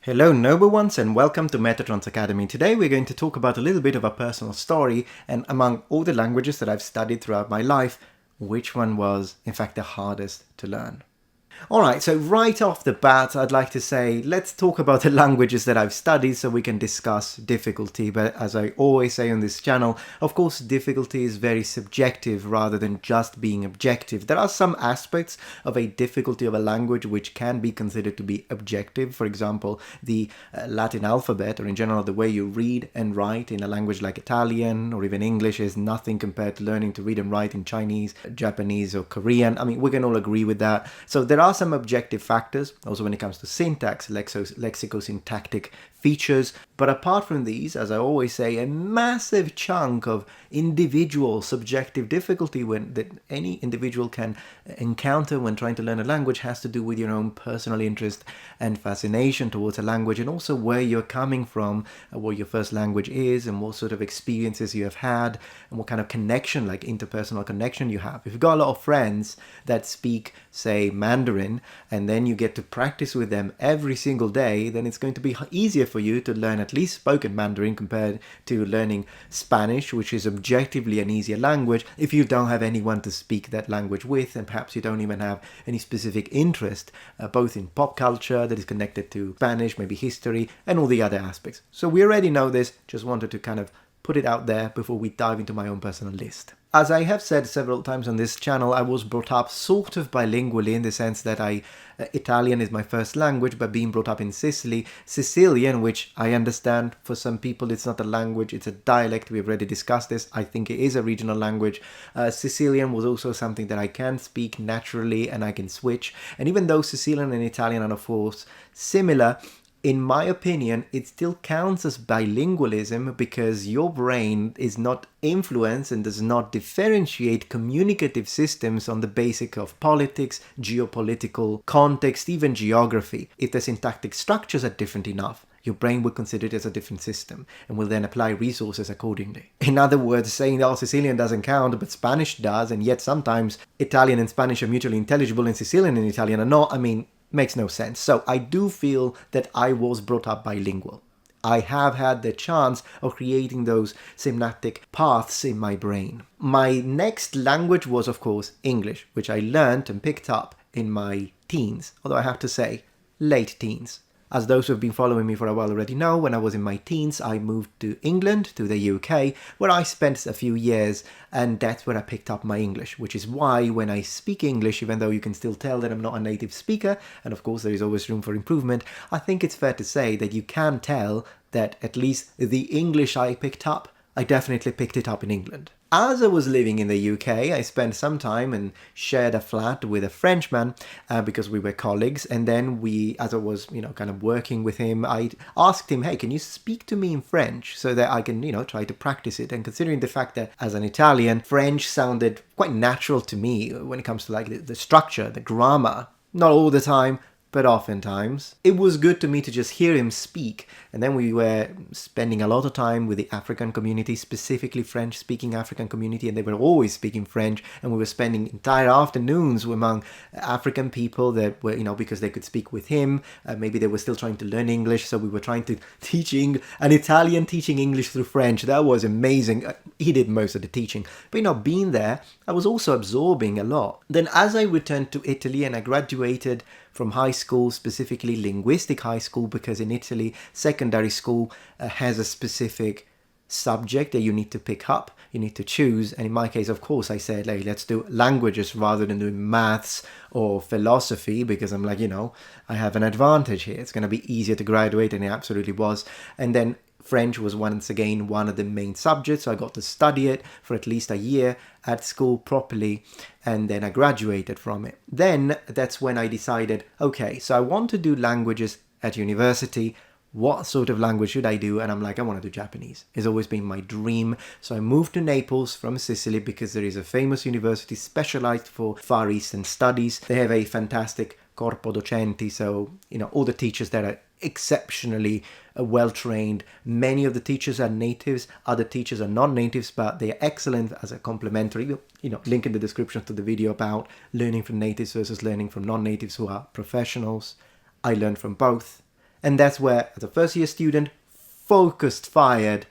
Hello noble ones and welcome to Metatrons Academy. Today we're going to talk about a little bit of a personal story, and among all the languages that I've studied throughout my life, which one was in fact the hardest to learn. Alright, so right off the bat I'd like to say let's talk about the languages that I've studied so we can discuss difficulty. But as I always say on this channel, of course difficulty is very subjective rather than just being objective. There are some aspects of a difficulty of a language which can be considered to be objective. For example, the Latin alphabet, or in general the way you read and write in a language like Italian or even English, is nothing compared to learning to read and write in Chinese, Japanese or Korean. I mean, we can all agree with that. So there are some objective factors, also when it comes to syntax, lexicosyntactic features. But apart from these, as I always say, a massive chunk of individual subjective difficulty that any individual can encounter when trying to learn a language has to do with your own personal interest and fascination towards a language, and also where you're coming from, what your first language is, and what sort of experiences you have had, and what kind of connection, like interpersonal connection, you have. If you've got a lot of friends that speak, say, Mandarin, and then you get to practice with them every single day, then it's going to be easier for you to learn at least spoken Mandarin compared to learning Spanish, which is objectively an easier language, if you don't have anyone to speak that language with, and perhaps you don't even have any specific interest, both in pop culture that is connected to Spanish, maybe history, and all the other aspects. So we already know this, just wanted to kind of put it out there before we dive into my own personal list. As I have said several times on this channel, I was brought up sort of bilingually, in the sense that Italian is my first language, but being brought up in Sicily, Sicilian, which I understand for some people it's not a language, it's a dialect. We've already discussed this. I think it is a regional language. Sicilian was also something that I can speak naturally and I can switch. And even though Sicilian and Italian are of course similar, in my opinion, it still counts as bilingualism because your brain is not influenced and does not differentiate communicative systems on the basis of politics, geopolitical context, even geography. If the syntactic structures are different enough, your brain will consider it as a different system and will then apply resources accordingly. In other words, saying that Sicilian doesn't count, but Spanish does, and yet sometimes Italian and Spanish are mutually intelligible and Sicilian and Italian are not, makes no sense. So I do feel that I was brought up bilingual. I have had the chance of creating those synaptic paths in my brain. My next language was, of course, English, which I learned and picked up in my teens, although I have to say, late teens. As those who have been following me for a while already know, when I was in my teens, I moved to England, to the UK, where I spent a few years, and that's where I picked up my English, which is why when I speak English, even though you can still tell that I'm not a native speaker, and of course there is always room for improvement, I think it's fair to say that you can tell that at least the English I picked up, I definitely picked it up in England. As I was living in the UK, I spent some time and shared a flat with a Frenchman because we were colleagues. And then as I was, kind of working with him, I asked him, hey, can you speak to me in French so that I can, try to practice it? And considering the fact that as an Italian, French sounded quite natural to me when it comes to like the structure, the grammar, not all the time, but oftentimes. It was good to me to just hear him speak. And then we were spending a lot of time with the African community, specifically French-speaking African community, and they were always speaking French, and we were spending entire afternoons among African people that were, because they could speak with him. Maybe they were still trying to learn English, so we were trying to teach an Italian teaching English through French. That was amazing. He did most of the teaching. But, being there, I was also absorbing a lot. Then as I returned to Italy and I graduated from high school, specifically linguistic high school, because in Italy, secondary school has a specific subject that you need to pick up, you need to choose. And in my case, of course, I said, hey, let's do languages rather than doing maths or philosophy, because I'm like, I have an advantage here. It's going to be easier to graduate, and it absolutely was. And then French was once again one of the main subjects, so I got to study it for at least a year at school properly, and then I graduated from it. Then that's when I decided, okay, so I want to do languages at university. What sort of language should I do? And I'm like, I want to do Japanese. It's always been my dream. So I moved to Naples from Sicily because there is a famous university specialized for Far Eastern studies. They have a fantastic corpo docenti, so all the teachers there are exceptionally well-trained. Many of the teachers are natives, other teachers are non-natives, but they are excellent as a complementary, link in the description to the video about learning from natives versus learning from non-natives who are professionals. I learned from both, And that's where, as a first year student, focused fired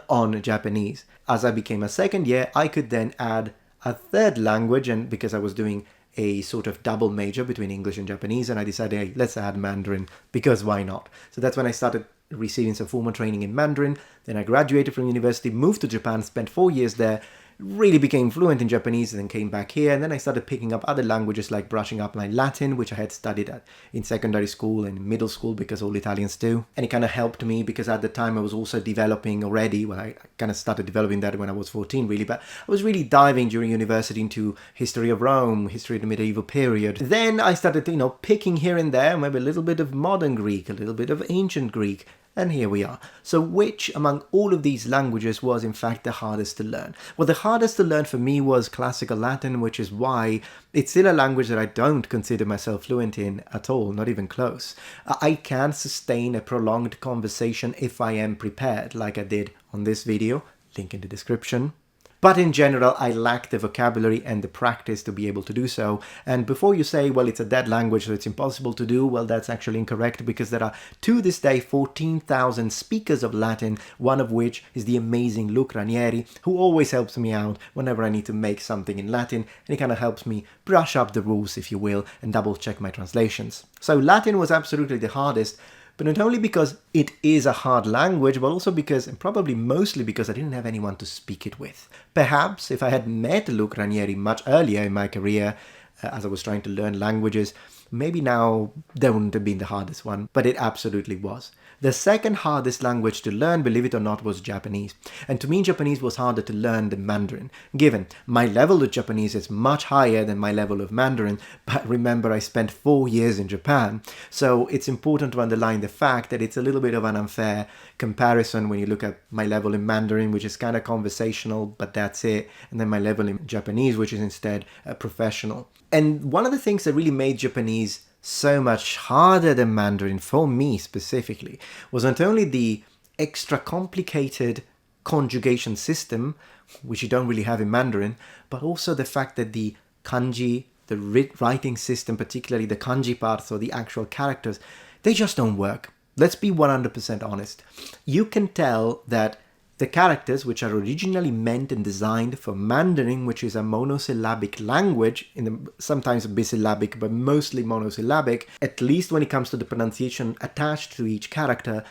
on Japanese. As I became a second year, I could then add a third language, and because I was doing a sort of double major between English and Japanese, and I decided, hey, let's add Mandarin, because why not? So that's when I started receiving some formal training in Mandarin. Then I graduated from university, moved to Japan, spent 4 years there, really became fluent in Japanese, and then came back here. And then I started picking up other languages, like brushing up my Latin, which I had studied in secondary school and middle school, because all Italians do. And it kind of helped me, because at the time I was also developing already, well, I kind of started developing that when I was 14 really, but I was really diving during university into history of Rome, history of the medieval period. Then I started, picking here and there, maybe a little bit of modern Greek, a little bit of ancient Greek. And here we are. So which among all of these languages was in fact the hardest to learn? Well, the hardest to learn for me was classical Latin, which is why it's still a language that I don't consider myself fluent in at all, not even close. I can sustain a prolonged conversation if I am prepared, like I did on this video, link in the description. But in general, I lack the vocabulary and the practice to be able to do so. And before you say, well, it's a dead language, so it's impossible to do, well, that's actually incorrect, because there are, to this day, 14,000 speakers of Latin, one of which is the amazing Luc Ranieri, who always helps me out whenever I need to make something in Latin, and he kind of helps me brush up the rules, if you will, and double check my translations. So Latin was absolutely the hardest, but not only because it is a hard language, but also because, and probably mostly because, I didn't have anyone to speak it with. Perhaps if I had met Luc Ranieri much earlier in my career, as I was trying to learn languages, maybe now that wouldn't have been the hardest one, but it absolutely was. The second hardest language to learn, believe it or not, was Japanese. And to me, Japanese was harder to learn than Mandarin, given my level of Japanese is much higher than my level of Mandarin, but remember, I spent 4 years in Japan. So it's important to underline the fact that it's a little bit of an unfair comparison when you look at my level in Mandarin, which is kind of conversational, but that's it, and then my level in Japanese, which is instead professional. And one of the things that really made Japanese so much harder than Mandarin, for me specifically, was not only the extra complicated conjugation system, which you don't really have in Mandarin, but also the fact that the kanji, the writing system, particularly the kanji parts or the actual characters, they just don't work. Let's be 100% honest. You can tell that the characters, which are originally meant and designed for Mandarin, which is a monosyllabic language, sometimes bisyllabic, but mostly monosyllabic, at least when it comes to the pronunciation attached to each character,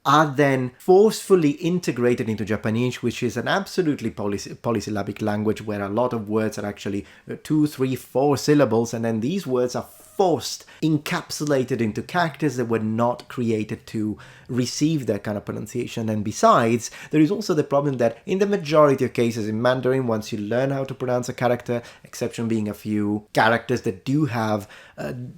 are then forcefully integrated into Japanese, which is an absolutely polysyllabic language where a lot of words are actually 2, 3, 4 syllables, and then these words are forced, encapsulated into characters that were not created to receive that kind of pronunciation. And besides, there is also the problem that in the majority of cases in Mandarin, once you learn how to pronounce a character, exception being a few characters that do have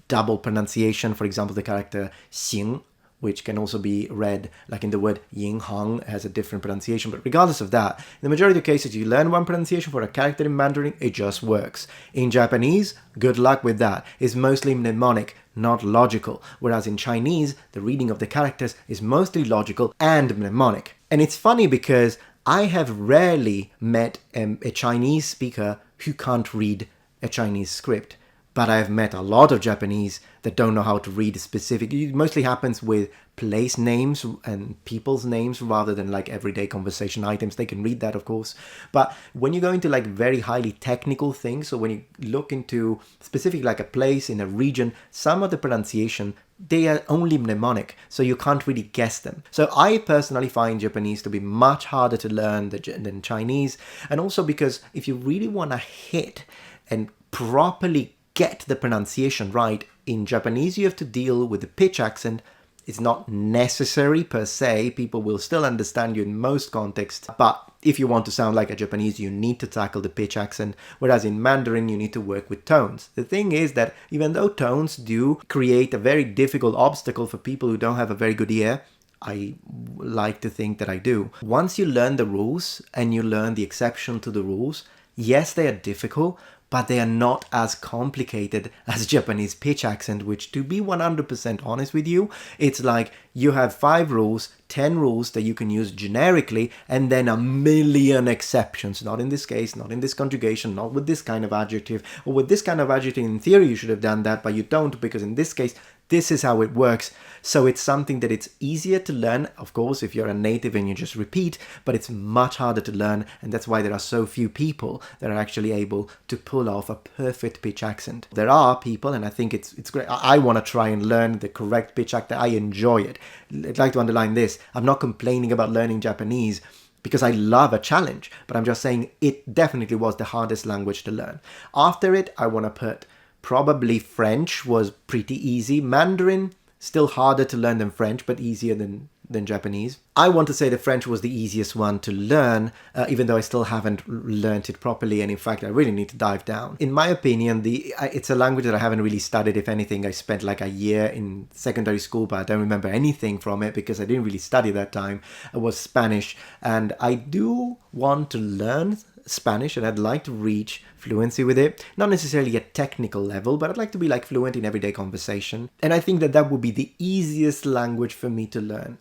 double pronunciation, for example, the character xing, which can also be read like in the word yin hang, has a different pronunciation. But regardless of that, in the majority of cases, you learn one pronunciation for a character in Mandarin, it just works. In Japanese, good luck with that. It's mostly mnemonic, not logical. Whereas in Chinese, the reading of the characters is mostly logical and mnemonic. And it's funny because I have rarely met a Chinese speaker who can't read a Chinese script. But I've met a lot of Japanese that don't know how to read specific. It mostly happens with place names and people's names rather than like everyday conversation items. They can read that, of course. But when you go into like very highly technical things, so when you look into specific like a place in a region, some of the pronunciation, they are only mnemonic, so you can't really guess them. So I personally find Japanese to be much harder to learn than Chinese. And also because if you really want to hit and properly get the pronunciation right, in Japanese you have to deal with the pitch accent. It's not necessary per se, people will still understand you in most contexts, but if you want to sound like a Japanese, you need to tackle the pitch accent, whereas in Mandarin you need to work with tones. The thing is that even though tones do create a very difficult obstacle for people who don't have a very good ear, I like to think that I do. Once you learn the rules and you learn the exception to the rules, yes, they are difficult, but they are not as complicated as Japanese pitch accent, which, to be 100% honest with you, it's like you have 5 rules, 10 rules that you can use generically, and then a million exceptions. Not in this case, not in this conjugation, not with this kind of adjective, or with this kind of adjective in theory you should have done that, but you don't, because in this case, This is how it works. So it's something that it's easier to learn, of course, if you're a native and you just repeat, but it's much harder to learn. And that's why there are so few people that are actually able to pull off a perfect pitch accent. There are people, and I think it's great. I want to try and learn the correct pitch accent. I enjoy it. I'd like to underline this. I'm not complaining about learning Japanese because I love a challenge, but I'm just saying it definitely was the hardest language to learn. After it, I want to put probably French was pretty easy. Mandarin, still harder to learn than French, but easier than Japanese. I want to say that French was the easiest one to learn, even though I still haven't learned it properly, and in fact I really need to dive down. In my opinion, it's a language that I haven't really studied. If anything, I spent like a year in secondary school, but I don't remember anything from it because I didn't really study that time. It was Spanish, and I do want to learn Spanish, and I'd like to reach fluency with it. Not necessarily a technical level, but I'd like to be like fluent in everyday conversation. And I think that that would be the easiest language for me to learn,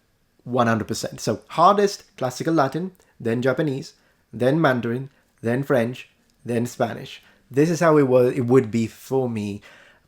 100%. So hardest, classical Latin, then Japanese, then Mandarin, then French, then Spanish. This is how it would be for me.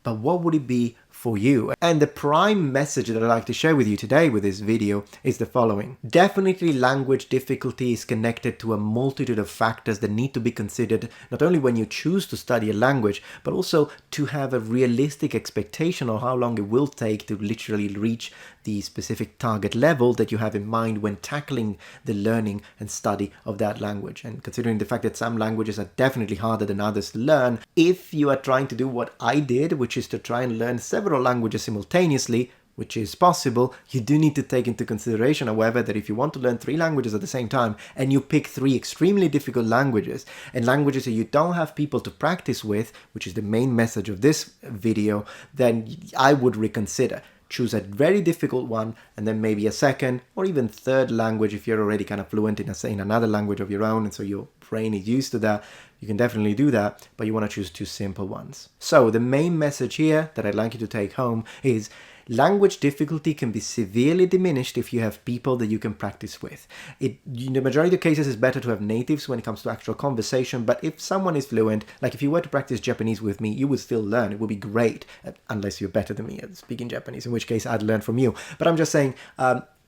But what would it be for you? And the prime message that I'd like to share with you today with this video is the following. Definitely language difficulty is connected to a multitude of factors that need to be considered, not only when you choose to study a language, but also to have a realistic expectation of how long it will take to literally reach the specific target level that you have in mind when tackling the learning and study of that language. And considering the fact that some languages are definitely harder than others to learn, if you are trying to do what I did, which is to try and learn several languages simultaneously, which is possible, you do need to take into consideration, however, that if you want to learn 3 languages at the same time and you pick 3 extremely difficult languages and languages that you don't have people to practice with, which is the main message of this video, then I would reconsider. Choose a very difficult one and then maybe a second or even third language if you're already kind of fluent in another language of your own, and so your brain is used to that. You can definitely do that, but you want to choose 2 simple ones. So the main message here that I'd like you to take home is language difficulty can be severely diminished if you have people that you can practice with. In the majority of cases, it's better to have natives when it comes to actual conversation, but if someone is fluent, like if you were to practice Japanese with me, you would still learn. It would be great, unless you're better than me at speaking Japanese, in which case I'd learn from you. But I'm just saying,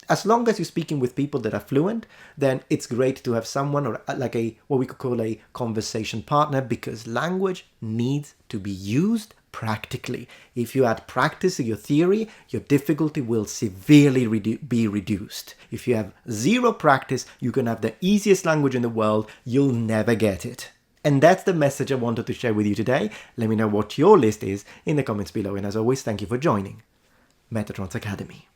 as long as you're speaking with people that are fluent, then it's great to have someone or like what we could call a conversation partner, because language needs to be used practically. If you add practice to your theory, your difficulty will severely be reduced. If you have 0 practice, you can have the easiest language in the world, you'll never get it. And that's the message I wanted to share with you today. Let me know what your list is in the comments below. And as always, thank you for joining Metatron's Academy.